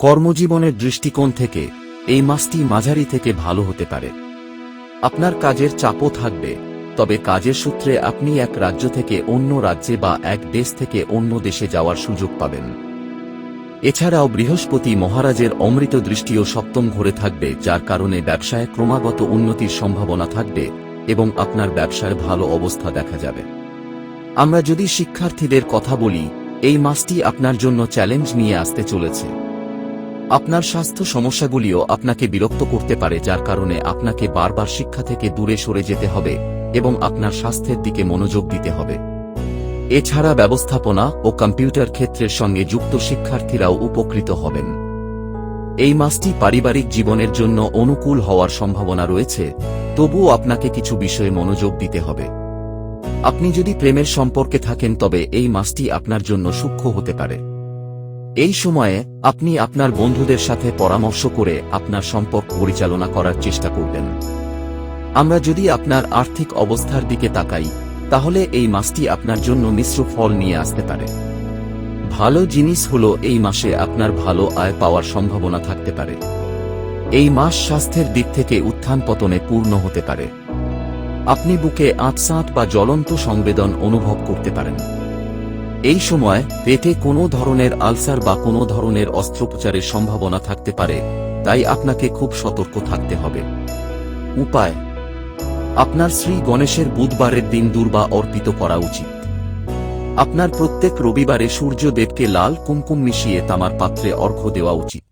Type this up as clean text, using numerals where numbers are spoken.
কর্মজীবনের দৃষ্টিকোণ থেকে এই মাসটি মাঝারি থেকে ভালো হতে পারে। আপনার কাজের চাপও থাকবে, তবে কাজের সূত্রে আপনি এক রাজ্য থেকে অন্য রাজ্যে বা এক দেশ থেকে অন্য দেশে যাওয়ার সুযোগ পাবেন। এছাড়াও বৃহস্পতি মহারাজের অমৃত দৃষ্টিও সপ্তম ঘরে থাকবে, যার কারণে ব্যবসায় ক্রমাগত উন্নতির সম্ভাবনা থাকবে এবং আপনার ব্যবসায় ভালো অবস্থা দেখা যাবে। আমরা যদি শিক্ষার্থীদের কথা বলি, এই মাসটি আপনার জন্য চ্যালেঞ্জ নিয়ে আসতে চলেছে। আপনার স্বাস্থ্য সমস্যাগুলিও আপনাকে বিরক্ত করতে পারে, যার কারণে আপনাকে বারবার শিক্ষা থেকে দূরে সরে যেতে হবে এবং আপনার স্বাস্থ্যের দিকে মনোযোগ দিতে হবে। এছাড়া ব্যবস্থাপনা ও কম্পিউটার ক্ষেত্রের সঙ্গে যুক্ত শিক্ষার্থীরাও উপকৃত হবেন। এই মাসটি পারিবারিক জীবনের জন্য অনুকূল হওয়ার সম্ভাবনা রয়েছে, তবুও আপনাকে কিছু বিষয়ে মনোযোগ দিতে হবে। আপনি যদি প্রেমের সম্পর্কে থাকেন তবে এই মাসটি আপনার জন্য সূক্ষ্ম হতে পারে। এই সময়ে আপনি আপনার বন্ধুদের সাথে পরামর্শ করে আপনার সম্পর্ক পরিচালনা করার চেষ্টা করবেন। আমরা যদি আপনার আর্থিক অবস্থার দিকে তাকাই, তাহলে এই মাসটি আপনার জন্য মিশ্র ফল নিয়ে আসতে পারে। ভালো জিনিস হলো এই মাসে আপনার ভালো আয় পাওয়ার সম্ভাবনা থাকতে পারে। এই মাস স্বাস্থ্যের দিক থেকে উত্থান পতনে পূর্ণ হতে পারে। আপনি বুকে আঁটসাঁট বা জ্বলন্ত সংবেদন অনুভব করতে পারেন। এই সময় পেটে কোনো ধরনের আলসার বা কোনো ধরনের অস্ত্রোপচারের সম্ভাবনা থাকতে পারে, তাই আপনাকে খুব সতর্ক থাকতে হবে। উপায়: আপনার শ্রী গণেশের বুধবারের দিন দুর্বা অর্পিত করা উচিত। আপনার প্রত্যেক রবিবারে সূর্য দেবকে লাল কুমকুম মিশিয়ে তামার পাত্রে অর্ঘ্য দেওয়া উচিত।